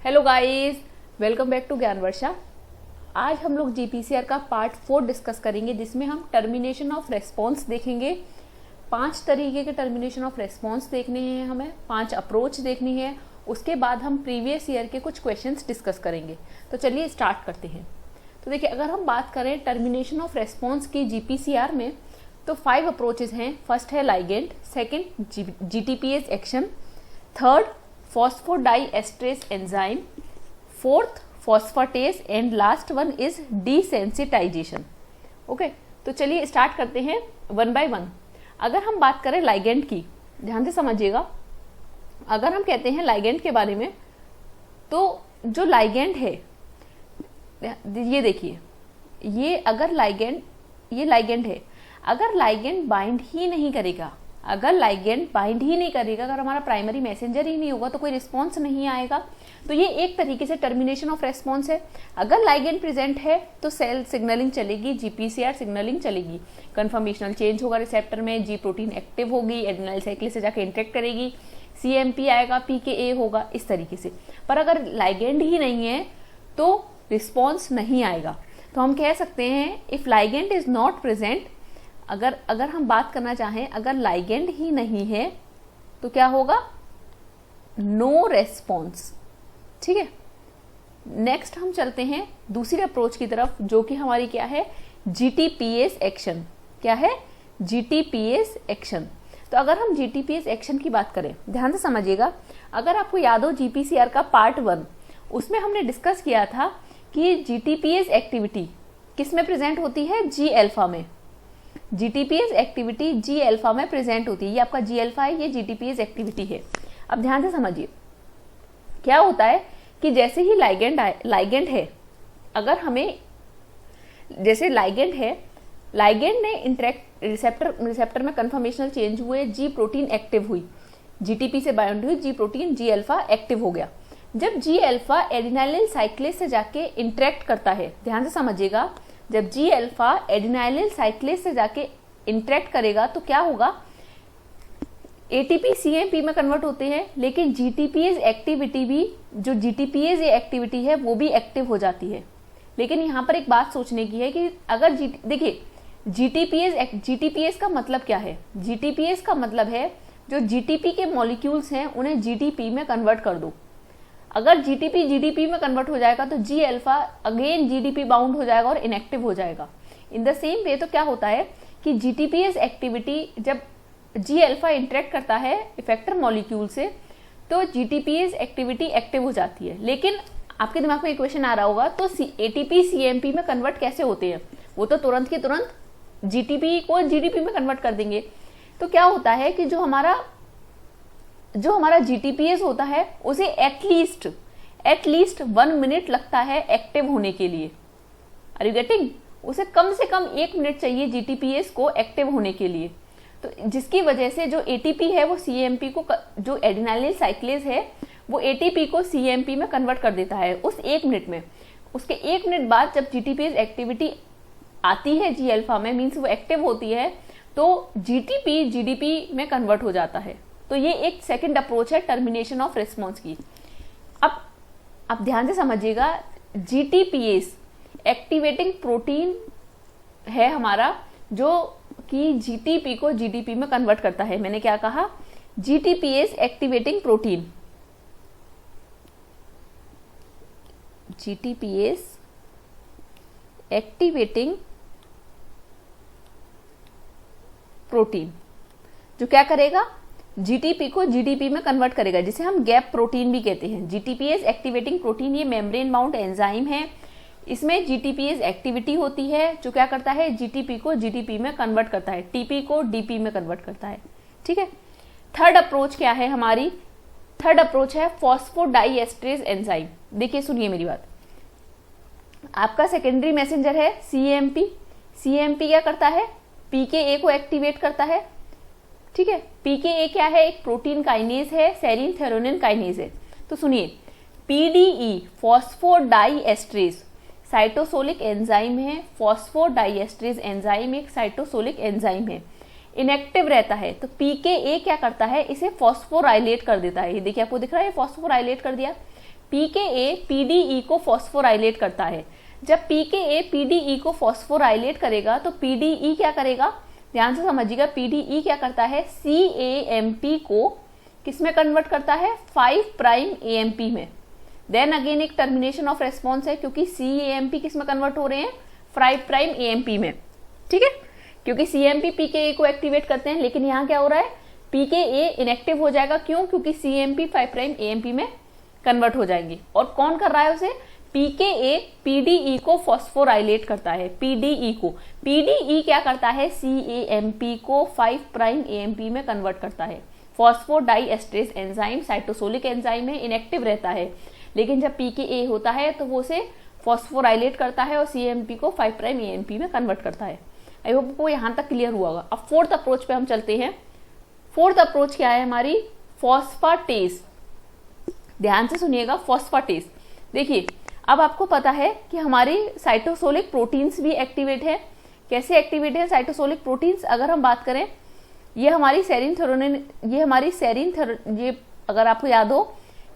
Hello guys, welcome back to Gyan Varsha. आज हम लोग जीपीसीआर का पार्ट 4 डिस्कस करेंगे, जिसमें हम टर्मिनेशन ऑफ रेस्पॉन्स देखेंगे। 5 तरीके के टर्मिनेशन ऑफ रेस्पॉन्स देखने हैं, हमें 5 अप्रोच देखनी है। उसके बाद हम प्रीवियस ईयर के कुछ क्वेश्चंस डिस्कस करेंगे। तो चलिए स्टार्ट करते हैं। तो देखिए, अगर हम बात करें टर्मिनेशन ऑफ रेस्पॉन्स की जीपीसीआर में, तो 5 अप्रोचेज हैं। फर्स्ट है ligand, second GTPase action, third phosphodiesterase enzyme, fourth phosphatase and last one is desensitization. Okay, तो चलिए स्टार्ट करते हैं वन बाय वन। अगर हम बात करें लाइगेंड की, ध्यान से समझिएगा। अगर हम कहते हैं लाइगेंड के बारे में, तो जो लाइगेंड है, ये देखिए, ये लाइगेंड है। अगर लाइगेंड बाइंड ही नहीं करेगा, अगर हमारा प्राइमरी मैसेंजर ही नहीं होगा, तो कोई रिस्पॉन्स नहीं आएगा। तो ये एक तरीके से टर्मिनेशन ऑफ रेस्पॉन्स है। अगर लाइगेंड प्रेजेंट है तो सेल सिग्नलिंग चलेगी, जीपीसीआर सिग्नलिंग चलेगी, कन्फर्मेशनल चेंज होगा रिसेप्टर में, जी प्रोटीन एक्टिव होगी, एडेनिल साइक्लेज से जाकर इंटरेक्ट करेगी, सीएमपी आएगा, पीकेए होगा, इस तरीके से। पर अगर लाइगेंड ही नहीं है तो रिस्पॉन्स नहीं आएगा। तो हम कह सकते हैं if ligand is not present, अगर हम बात करना चाहें, अगर लाइगेंड ही नहीं है तो क्या होगा? No response. ठीक है, नेक्स्ट हम चलते हैं दूसरी अप्रोच की तरफ, जो कि हमारी क्या है? जीटीपीएस एक्शन। क्या है? जीटीपीएस एक्शन। तो अगर हम जीटीपीएस एक्शन की बात करें, ध्यान से समझिएगा। अगर आपको याद हो जीपीसीआर का पार्ट 1, उसमें हमने डिस्कस किया था कि जीटीपीएस एक्टिविटी किस में प्रेजेंट होती है? जी अल्फा में। जीटीपीएस एक्टिविटी जी अल्फा में प्रेजेंट होती है। ये आपका जी अल्फा है, ये जीटीपीएस एक्टिविटी है। अब ध्यान से समझिए, क्या होता है कि जैसे ही लाइगेंड है, अगर हमें, जैसे लाइगेंड है, लाइगेंड ने इंटरेक्ट, रिसेप्टर में कन्फर्मेशनल चेंज हुए, जी प्रोटीन एक्टिव हुई, जीटीपी से बाइंड हुई, जी प्रोटीन जी अल्फा एक्टिव हो गया। जब जी अल्फा एडेनिल साइक्लेज से जाके इंटरेक्ट करता है, ध्यान से समझिएगा, जब जी अल्फा एडेनिल साइक्लेज से जाके इंटरेक्ट करेगा तो क्या होगा? एटीपी सीएमपी में कन्वर्ट होते हैं, लेकिन जीटीपीएस एक्टिविटी भी, जो जीटीपीएस ये एक्टिविटी है, वो भी एक्टिव हो जाती है। लेकिन यहाँ पर एक बात सोचने की है कि अगर देखिए, जीटीपीएस का मतलब क्या है? जीटीपीएस का मतलब है जो जीटीपी के मॉलिक्यूल्स हैं उन्हें जीटीपी में कन्वर्ट कर दो। अगर जीटीपी जीडीपी में कन्वर्ट हो जाएगा तो जी अल्फा अगेन जीडीपी बाउंड हो जाएगा और इनएक्टिव हो जाएगा। इन द सेम वे, तो क्या होता है कि जीटीपीएस एक्टिविटी, जब जी अल्फा इंटरेक्ट करता है इफेक्टर मॉलिक्यूल से, तो जीटीपीएस एक्टिविटी एक्टिव हो जाती है। लेकिन आपके दिमाग में एक क्वेश्चन आ रहा होगा, तो एटीपी सीएमपी में कन्वर्ट कैसे होते हैं? वो तो तुरंत की तुरंत जीटीपी को जीडीपी में कन्वर्ट कर देंगे। तो क्या होता है कि जो हमारा जीटीपीएस होता है, उसे एटलीस्ट 1 मिनट लगता है एक्टिव होने के लिए। Are you getting? उसे कम से कम 1 मिनट चाहिए जीटीपीएस को एक्टिव होने के लिए। तो जिसकी वजह से जो एटीपी है वो सीएमपी को, जो एडेनिल साइक्लेज है वो एटीपी को सीएमपी में कन्वर्ट कर देता है उस 1 मिनट में। उसके 1 मिनट बाद जब जीटीपीएस एक्टिविटी आती है जी अल्फा में, मीन्स वो एक्टिव होती है, तो जीटीपी जीडीपी में कन्वर्ट हो जाता है। तो ये एक सेकंड अप्रोच है टर्मिनेशन ऑफ रिस्पॉन्स की। अब ध्यान से समझिएगा, जीटीपीएस एक्टिवेटिंग प्रोटीन है हमारा, जो कि जीटीपी को जीडीपी में कन्वर्ट करता है। मैंने क्या कहा? जीटीपीएस एक्टिवेटिंग प्रोटीन, जीटीपीएस एक्टिवेटिंग प्रोटीन जो क्या करेगा? जीटीपी को जीडीपी में कन्वर्ट करेगा, जिसे हम गैप प्रोटीन भी कहते हैं। जीटीपीएस एक्टिवेटिंग प्रोटीन ये मेम्ब्रेन बाउंड एंजाइम है। इसमें जीटीपीएस एक्टिविटी होती है, जो क्या करता है? जीटीपी को जीडीपी में कन्वर्ट करता है, टीपी को डीपी में कन्वर्ट करता है। ठीक है। थर्ड अप्रोच क्या है हमारी? थर्ड अप्रोच है फॉस्फोडाइएस्ट्रेज एंजाइम। देखिए, सुनिए मेरी बात। आपका सेकेंडरी मैसेंजर है सीएमपी। सीएमपी क्या करता है? पीकेए को एक्टिवेट करता है। ठीक है, पीकेए क्या है? एक प्रोटीन काइनेज है, सेरीन थेरोनिन काइनेज है। तो सुनिए, पीडीई फॉस्फोडाइएस्ट्रेज साइटोसोलिक एंजाइम है। फॉस्फोडाइएस्ट्रेज एंजाइम एक साइटोसोलिक एंजाइम है, इनएक्टिव रहता है। तो पीकेए क्या करता है? इसे फॉस्फोराइलेट कर देता है। ये देखिए, आपको दिख रहा है, फॉस्फोराइलेट कर दिया। PKA PDE को फॉस्फोराइलेट करता है। जब PKA PDE को फॉस्फोराइलेट करेगा तो PDE क्या करेगा, ध्यान से समझिएगा, PDE क्या करता है, CAMP को किस में कन्वर्ट करता है, 5 प्राइम AMP में। देन अगेन एक टर्मिनेशन ऑफ रेस्पॉन्स है, क्योंकि CAMP किस में कन्वर्ट हो रहे हैं, 5 प्राइम AMP में, ठीक है, क्योंकि CMP PKA को एक्टिवेट करते हैं, लेकिन यहाँ क्या हो रहा है, PKA इनएक्टिव हो जाएगा। क्यों, क्योंकि CMP 5 प्राइम AMP में कन्वर्ट हो जाएंगे। और कौन कर रहा है उसे, PKA PDE को फॉस्फोराइलेट करता है, PDE को। PDE क्या करता है, CAMP को 5 प्राइम AMP में कन्वर्ट करता है। फॉस्फोडाइएस्ट्रेज एंजाइम साइटोसोलिक एंजाइम है, इनएक्टिव रहता है, लेकिन जब PKA होता है तो वो उसे फॉस्फोराइलेट करता है और CMP को 5 प्राइम AMP में कन्वर्ट करता है। आई होप को यहां तक क्लियर हुआ होगा। अब फोर्थ अप्रोच पे हम चलते हैं। फोर्थ अप्रोच क्या है हमारी, फॉस्फाटेज। ध्यान से सुनिएगा, फॉस्फाटेज। देखिए अब आपको पता है कि हमारी साइटोसोलिक प्रोटीन्स भी एक्टिवेट है। कैसे एक्टिवेट है साइटोसोलिक प्रोटीन्स, अगर हम बात करें, ये हमारी सेरिन थ्रोनिन, ये अगर आपको याद हो,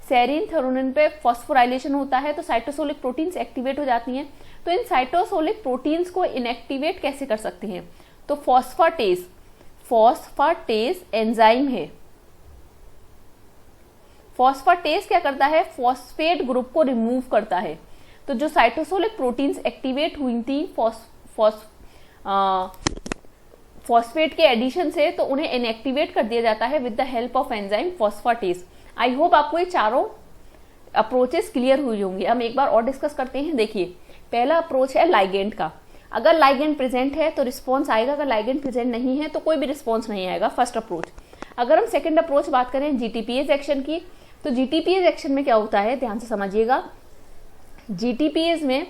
सेरिन थ्रोनिन पे फॉस्फोराइलेशन होता है तो साइटोसोलिक प्रोटीन्स एक्टिवेट हो जाती हैं। तो इन साइटोसोलिक प्रोटीन्स को इनएक्टिवेट कैसे कर सकते हैं, तो फॉस्फाटेज एंजाइम है। फॉस्फाटेज क्या करता है, फॉस्फेट ग्रुप को रिमूव करता है। तो जो साइटोसोलिक प्रोटीन्स एक्टिवेट हुई थी फॉस्फेट के एडिशन से, तो उन्हें इनएक्टिवेट कर दिया जाता है with the help of enzyme phosphatase. I hope आपको ये चारों अप्रोचेस क्लियर हुई होंगी। हम एक बार और डिस्कस करते हैं। देखिए पहला अप्रोच है लाइगेंड का। अगर लाइगेंड प्रेजेंट है तो रिस्पॉन्स आएगा, अगर लाइगेंड प्रेजेंट नहीं है तो कोई भी रिस्पॉन्स नहीं आएगा, फर्स्ट अप्रोच। अगर हम सेकंड अप्रोच बात करें GTPase एक्शन की, तो GTPase एक्शन में क्या होता है, ध्यान से समझिएगा। GTPase में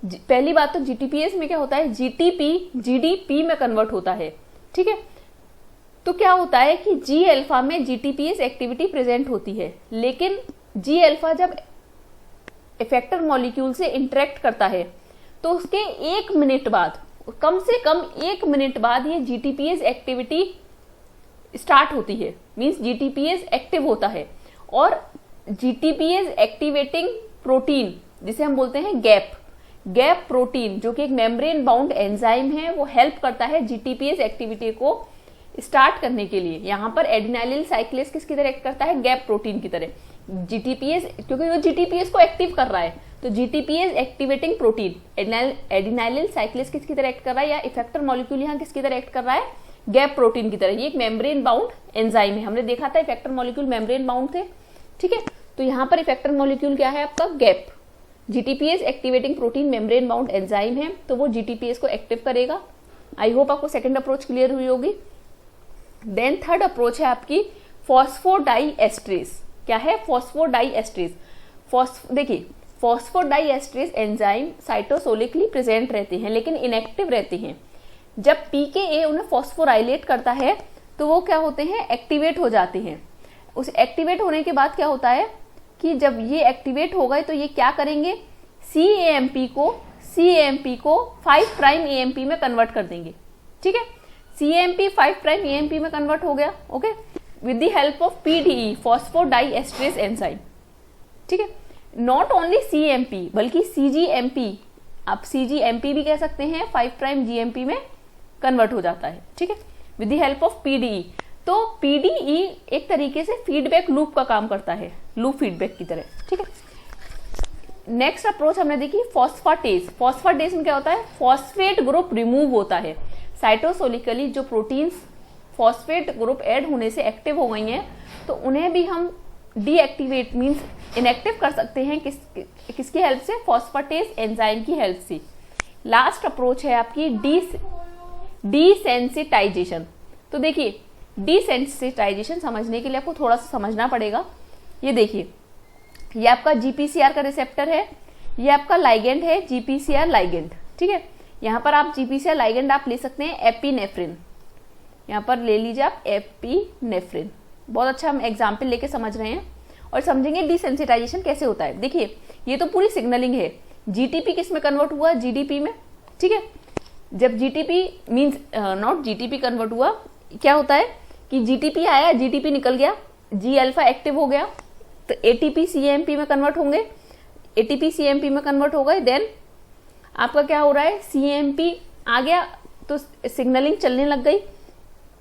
पहली बात तो GTPase में क्या होता है, GTP GDP में कन्वर्ट होता है, ठीक है। तो क्या होता है कि G अल्फा में GTPase एक्टिविटी प्रेजेंट होती है, लेकिन G अल्फा जब इफेक्टर मॉलिक्यूल से इंटरेक्ट करता है तो उसके 1 मिनट बाद, कम से कम 1 मिनट बाद ये GTPase एक्टिविटी स्टार्ट होती है, मींस GTPase एक्टिव होता है। और GTPase एक्टिवेटिंग प्रोटीन जिसे हम बोलते हैं गैप प्रोटीन, जो कि एक मेम्ब्रेन बाउंड एंजाइम है, वो हेल्प करता है GTPase एक्टिविटी को स्टार्ट करने के लिए। यहाँ पर एडिनाइलिल साइक्लेस किसकी तरह एक्ट करता है, गैप प्रोटीन की तरह। GTPase, क्योंकि वो GTPase को एक्टिव कर रहा है, तो GTPase एक्टिवेटिंग प्रोटीन एडिनाइलिल साइक्लेस किसकी तरह एक्ट कर रहा है, या इफेक्टर मॉलिक्यूल यहाँ किसकी तरह एक्ट कर रहा है, गैप प्रोटीन की तरह। ये एक मेम्ब्रेन बाउंड एंजाइम है, हमने देखा था इफेक्टर मॉलिक्यूल मेम्ब्रेन बाउंड थे, ठीक है। तो यहाँ पर इफेक्टर मॉलिक्यूल क्या है आपका, gap. GTPase activating protein membrane bound enzyme है, तो वो GTPase को एक्टिव करेगा। आई होप आपको सेकंड अप्रोच क्लियर हुई होगी। देन थर्ड अप्रोच है आपकी फॉस्फोडाइएस्ट्रेज। क्या है, फॉस्फोडाइएस्ट्रेज। देखिए फॉस्फोडाइएस्ट्रेज एंजाइम साइटोसोलिकली प्रेजेंट रहते हैं लेकिन इनएक्टिव रहते हैं। जब PKA उन्हें फॉस्फोराइलेट करता है तो वो क्या होते हैं, एक्टिवेट हो जाते हैं। उस एक्टिवेट होने के बाद क्या होता है कि जब ये एक्टिवेट हो गए तो ये क्या करेंगे, CAMP को 5 प्राइम AMP में कन्वर्ट कर देंगे, ठीक है। CAMP 5 प्राइम AMP में कन्वर्ट हो गया, okay, with the help of PDE phosphodiesterase enzyme, ठीक है। नॉट ओनली CMP बल्कि CGMP, आप CGMP भी कह सकते हैं, 5 प्राइम GMP में कन्वर्ट हो जाता है, ठीक है, with the help of PDE। तो PDE एक तरीके से फीडबैक लूप का काम करता है, लूप फीडबैक की तरह, ठीक है। नेक्स्ट अप्रोच हमने देखी फॉस्फाटेज। फॉस्फाटेज में क्या होता है, फॉस्फेट ग्रुप रिमूव होता है। साइटोसोलिकली जो प्रोटीन्स फॉस्फेट ग्रुप ऐड होने से एक्टिव हो गई हैं तो उन्हें भी हम डीएक्टिवेट मींस इनएक्टिव कर सकते हैं किसकी हेल्प से, फॉस्फाटेज एंजाइम की हेल्प से। लास्ट अप्रोच है आपकी डीसेंसिटाइजेशन। तो देखिए डीसेंसिटाइजेशन समझने के लिए आपको थोड़ा सा समझना पड़ेगा। ये देखिए, ये आपका GPCR का रिसेप्टर है, ये आपका लाइगेंड है GPCR लाइगेंड, ठीक है। यहाँ पर आप GPCR लाइगेंड आप ले सकते हैं एपिनेफ्रिन, यहाँ पर ले लीजिए आप एपिनेफ्रिन। बहुत अच्छा हम एग्जाम्पल लेके समझ रहे हैं और समझेंगे डिसेंसिटाइजेशन कैसे होता है। देखिए ये तो पूरी सिग्नलिंग है, GTP किस में कन्वर्ट हुआ, GDP में, ठीक है। जब GTP means not GTP convert हुआ, क्या होता है कि GTP आया, GTP निकल गया, G अल्फा एक्टिव हो गया, तो एटीपी सीएमपी में कन्वर्ट होंगे, एटीपी सीएमपी में कन्वर्ट हो गए, देन आपका क्या हो रहा है, सीएमपी आ गया तो सिग्नलिंग चलने लग गई।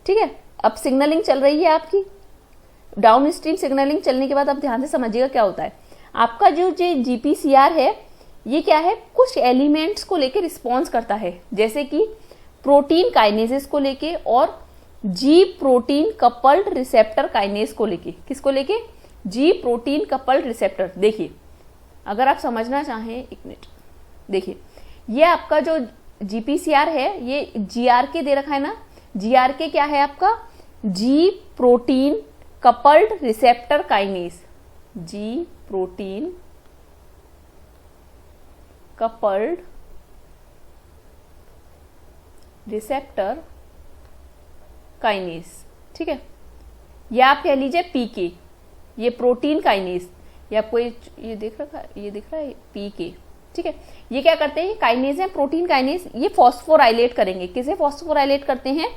ठीक है, अब सिग्नलिंग चल रही है आपकी, डाउन स्ट्रीम सिग्नलिंग चलने के बाद अब ध्यान से समझिएगा क्या होता है। आपका जो जीपीसीआर है ये क्या है, कुछ एलिमेंट्स को लेकर रिस्पॉन्स करता है, जैसे कि प्रोटीन काइनेसिस को लेके और जी प्रोटीन कपल्ड रिसेप्टर काइनेस को लेके। किसको लेके, जी प्रोटीन कपल्ड रिसेप्टर। देखिए अगर आप समझना चाहें, एक मिनट देखिए, ये आपका जो जीपीसीआर है ये जीआरके दे रखा है ना, जीआरके क्या है आपका, जी प्रोटीन कपल्ड रिसेप्टर काइनेस, जी प्रोटीन कपल्ड रिसेप्टर काइनेस। ठीक है, या आप कह लीजिए पीके, ये प्रोटीन काइनेस, ये आपको ये दिख रहा है पीके। ठीक है, ये क्या करते हैं, काइनेस है, प्रोटीन काइनेस, ये फॉस्फोराइलेट करेंगे। किसे फॉस्फोराइलेट करते हैं,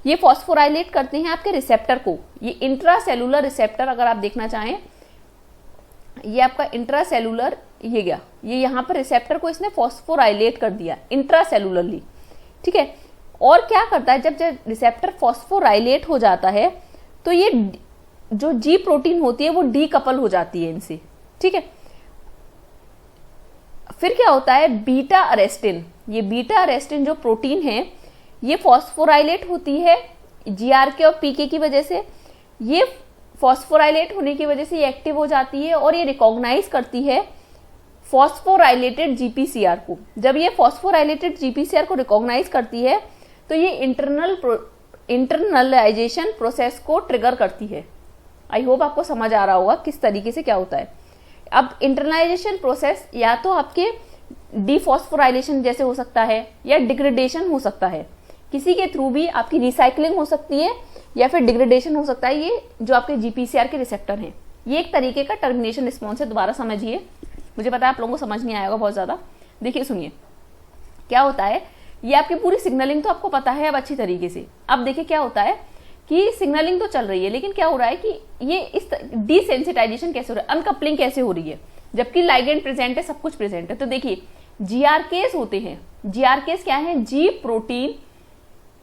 ये फॉस्फोराइलेट करते हैं आपके रिसेप्टर को। ये इंट्रासेलुलर रिसेप्टर अगर आप देखना चाहें, ये आपका इंट्रासेलुलर, ये गया, ये यहाँ पर रिसेप्टर को इसने फॉस्फोराइलेट कर दिया इंट्रासेलुलरली। ठीक है, और क्या करता है, जब रिसेप्टर फॉस्फोराइलेट हो जाता है तो ये जो जी प्रोटीन होती है वो डीकपल हो जाती है इनसे। ठीक है, फिर क्या होता है, बीटा अरेस्टिन, ये बीटा अरेस्टिन जो प्रोटीन है ये फॉस्फोराइलेट होती है जीआरके और पीके की वजह से। ये फॉस्फोराइलेट होने की वजह से ये एक्टिव हो जाती है और ये रिकॉग्नाइज करती है फॉस्फोराइलेटेड जीपीसीआर को। जब ये फॉस्फोराइलेटेड जीपीसीआर को रिकॉग्नाइज करती है तो ये इंटरनलाइजेशन प्रोसेस को ट्रिगर करती है। आई होप आपको समझ आ रहा होगा किस तरीके से क्या होता है। अब इंटरनलाइजेशन प्रोसेस या तो आपके डिफॉस्फोराइलेशन जैसे हो सकता है या डिग्रेडेशन हो सकता है, किसी के थ्रू भी आपकी रिसाइकलिंग हो सकती है या फिर डिग्रेडेशन हो सकता है। ये जो आपके जीपीसीआर के रिसेप्टर हैं, ये एक तरीके का टर्मिनेशन रिस्पॉन्स है। दोबारा समझिए, मुझे पता है आप लोगों को समझ नहीं आएगा बहुत ज्यादा। देखिए सुनिए क्या होता है, ये आपकी पूरी सिग्नलिंग तो आपको पता है अब अच्छी तरीके से। अब देखिए क्या होता है कि सिग्नलिंग तो चल रही है, लेकिन क्या हो रहा है कि ये इस डिसेंसिटाइजेशन कैसे हो रहा है, अनकपलिंग कैसे हो रही है, जबकि लाइगेंड प्रेजेंट है, सब कुछ प्रेजेंट है। तो देखिए जीआरकेस होते हैं, जीआरकेस क्या है, जी प्रोटीन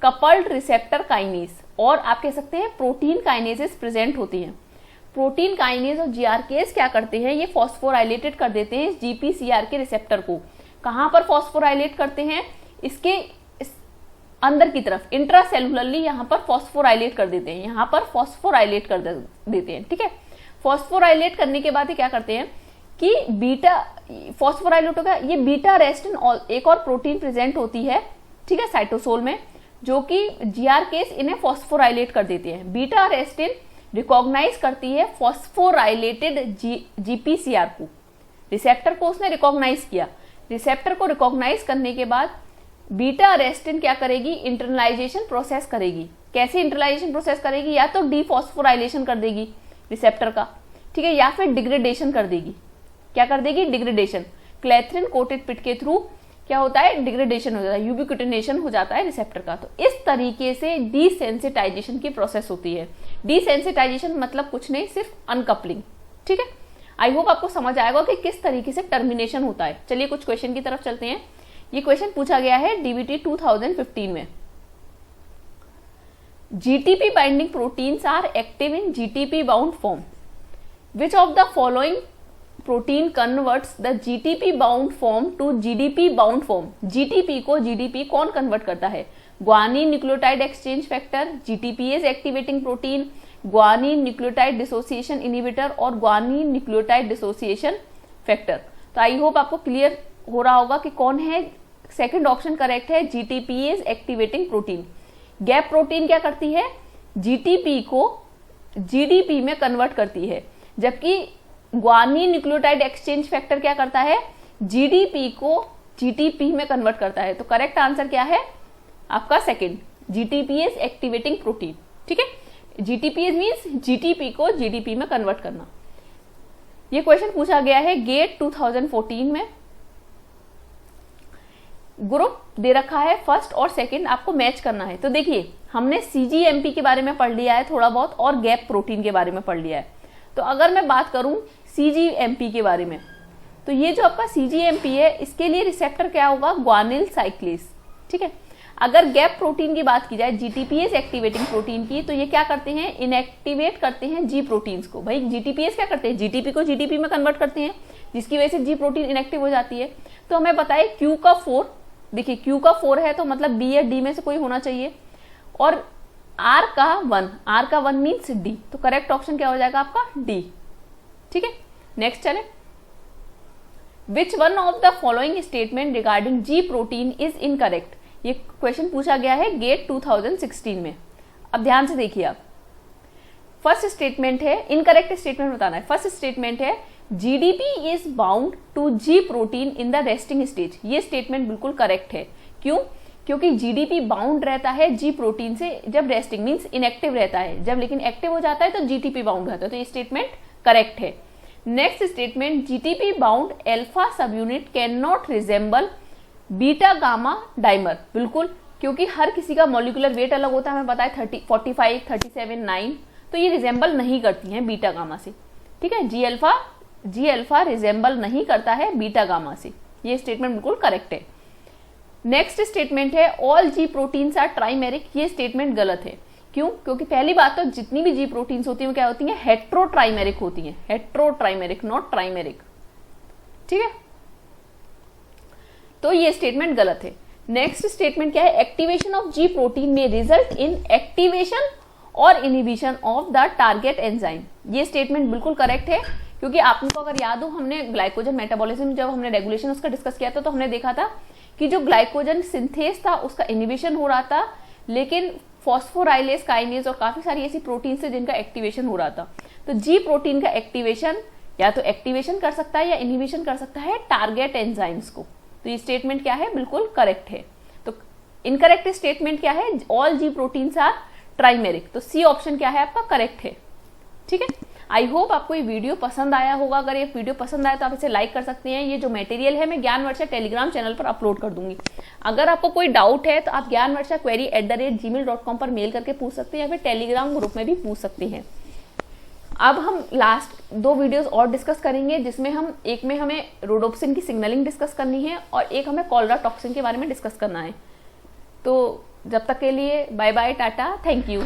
कपल्ड रिसेप्टर काइनेस, और आप कह सकते हैं प्रोटीन काइनेसेस प्रेजेंट होती हैं। प्रोटीन काइनेस और जीआरकेस क्या करते हैं, ये फॉस्फोराइलेटेड कर देते हैं जीपीसीआर के रिसेप्टर को। कहां पर फॉस्फोराइलेट करते हैं, इसके अंदर की तरफ इंट्रासेलुलरली यहां पर फॉस्फोराइलेट कर देते हैं, यहां पर फॉस्फोराइलेट कर देते हैं। ठीक है, फॉस्फोराइलेट करने के बाद ये क्या करते हैं कि बीटा फॉस्फोराइलेट होगा, ये बीटा अरेस्टिन एक और प्रोटीन प्रेजेंट होती है, ठीक है, साइटोसोल में, जो कि जीआरकेस इन्हें फॉस्फोराइलेट कर देते हैं। बीटा अरेस्टिन रिकॉग्नाइज करती है फॉस्फोराइलेटेड जीपीसीआर को, रिसेप्टर को उसने रिकॉग्नाइज किया। रिसेप्टर को रिकॉग्नाइज करने के बाद बीटा अरेस्टिन क्या करेगी, इंटरनलाइजेशन प्रोसेस करेगी। कैसे इंटरनलाइजेशन प्रोसेस करेगी, या तो डीफॉस्फोराइलेशन कर देगी रिसेप्टर का, ठीक है, या फिर डिग्रेडेशन कर देगी। क्या कर देगी, डिग्रेडेशन। क्लेथरिन कोटेड पिट के थ्रू क्या होता है, डिग्रेडेशन हो जाता है, यूबिक्विटिनेशन हो जाता है रिसेप्टर का। तो इस तरीके से डिसेंसिटाइजेशन की प्रोसेस होती है। डिसेंसिटाइजेशन मतलब कुछ नहीं, सिर्फ अनकपलिंग। ठीक है, आई होप आपको समझ आएगा कि किस तरीके से टर्मिनेशन होता है। चलिए कुछ क्वेश्चन की तरफ चलते हैं। ये क्वेश्चन पूछा गया है डीबीटी 2015 में। GTP binding proteins are active in GTP bound form. Which of the following protein converts the GTP bound form to GDP bound form. GTP को जीडीपी कौन कन्वर्ट करता है, guanine nucleotide exchange factor, GTPase activating protein, guanine nucleotide dissociation inhibitor और guanine nucleotide dissociation factor. तो I hope आपको clear हो रहा होगा कि कौन है, सेकंड ऑप्शन करेक्ट है, जीटीपीएस एक्टिवेटिंग प्रोटीन। गैप प्रोटीन क्या करती है, जीटीपी को जीडीपी में कन्वर्ट करती है, जबकि ग्वानिन न्यूक्लियोटाइड एक्सचेंज फैक्टर क्या करता है, जीडीपी को जीटीपी में कन्वर्ट करता है। तो करेक्ट आंसर क्या है आपका सेकंड, जीटीपीएस एक्टिवेटिंग प्रोटीन। ठीक है, जीटीपीएस मींस जीटीपी को जीडीपी में कन्वर्ट करना। ये क्वेश्चन पूछा गया है गेट 2014 में। ग्रुप दे रखा है फर्स्ट और सेकंड, आपको मैच करना है। तो देखिए हमने सीजीएमपी के बारे में पढ़ लिया है थोड़ा बहुत और गैप प्रोटीन के बारे में पढ़ लिया है। तो अगर मैं बात करूं CGMP के बारे में। तो ये जो आपका CGMP है, इसके लिए रिसेप्टर क्या होगा, ग्वानिल साइक्लेस। ठीक है, अगर गैप प्रोटीन की बात की जाए, GTPase एक्टिवेटिंग प्रोटीन की, तो ये क्या करते हैं, इनएक्टिवेट करते हैं G प्रोटीन्स को। भाई GTPase क्या करते हैं, GTP को GTP में कन्वर्ट करते हैं, जिसकी वजह से G प्रोटीन इनएक्टिव हो जाती है। तो हमें बताइए Q का 4, देखिए Q का 4 है तो मतलब B या D में से कोई होना चाहिए, और R का 1, R का 1 मीन्स D, तो करेक्ट ऑप्शन क्या हो जाएगा आपका D। ठीक है, नेक्स्ट चले, which one of the following statement regarding G protein is incorrect. ये क्वेश्चन पूछा गया है गेट 2016 में। अब ध्यान से देखिए आप, फर्स्ट स्टेटमेंट है, इनकरेक्ट स्टेटमेंट बताना है। फर्स्ट स्टेटमेंट है GDP is bound to G protein in the resting stage. ये स्टेटमेंट बिल्कुल करेक्ट है। क्यों, क्योंकि GDP बाउंड रहता है G प्रोटीन से जब रेस्टिंग मीन्स इनएक्टिव रहता है, जब लेकिन एक्टिव हो जाता है तो GTP बाउंड रहता है, तो ये स्टेटमेंट करेक्ट है। Next statement, GTP bound alpha सब unit can not resemble beta gamma dimer. बिल्कुल, क्योंकि हर किसी का मॉलिक्यूलर वेट अलग होता है, हमें पता है 30, 45, 37, 9, तो ये रिजेंबल नहीं करती हैं बीटा गामा से। ठीक है, जी अल्फा रिजेंबल नहीं करता है बीटा गामा से। ये स्टेटमेंट बिल्कुल करेक्ट है। नेक्स्ट स्टेटमेंट है all G proteins are trimeric. ये स्टेटमेंट गलत है। क्यों, क्योंकि पहली बात तो जितनी भी G प्रोटीन्स होती हैं वो क्या होती हैं, हेट्रोट्राइमेरिक होती हैं, हेट्रोट्राइमेरिक नॉट ट्राइमेरिक। ठीक है, तो ये स्टेटमेंट गलत है। नेक्स्ट स्टेटमेंट क्या है, एक्टिवेशन ऑफ G प्रोटीन में रिजल्ट इन एक्टिवेशन और inhibition of the target enzyme. ये स्टेटमेंट बिल्कुल करेक्ट है, क्योंकि आपको अगर याद हो, हमने ग्लाइकोजन मेटाबॉलिज्म जब हमने रेगुलेशन उसका डिस्कस किया था, तो हमने देखा था कि जो ग्लाइकोजन सिंथेस था उसका इनहिबिशन हो रहा था, लेकिन फॉस्फोराइलेज, काइनेज और काफी सारी ऐसी प्रोटीन से जिनका एक्टिवेशन हो रहा था। तो G प्रोटीन का एक्टिवेशन या तो एक्टिवेशन कर सकता है या इनहिबिशन कर सकता है टारगेट एंजाइम्स को। तो ये स्टेटमेंट क्या है, बिल्कुल करेक्ट है। तो इनकरेक्ट स्टेटमेंट क्या है, all G proteins are trimeric. तो C ऑप्शन क्या है आपका, करेक्ट है। ठीक है, आई होप आपको ये वीडियो पसंद आया होगा। अगर ये वीडियो पसंद आया तो आप इसे लाइक कर सकते हैं। ये जो मटेरियल है मैं ज्ञान वर्षा टेलीग्राम चैनल पर अपलोड कर दूंगी। अगर आपको कोई डाउट है तो आप ज्ञानवर्षा@gmail.com पर मेल करके पूछ सकते हैं, या फिर टेलीग्राम ग्रुप में भी पूछ सकते हैं। अब हम लास्ट 2 वीडियोस और डिस्कस करेंगे, जिसमें हम एक में हमें रोडोप्सिन की सिग्नलिंग डिस्कस करनी है और एक हमें कॉलरा टॉक्सिन के बारे में डिस्कस करना है। तो जब तक के लिए bye bye, tata, thank you.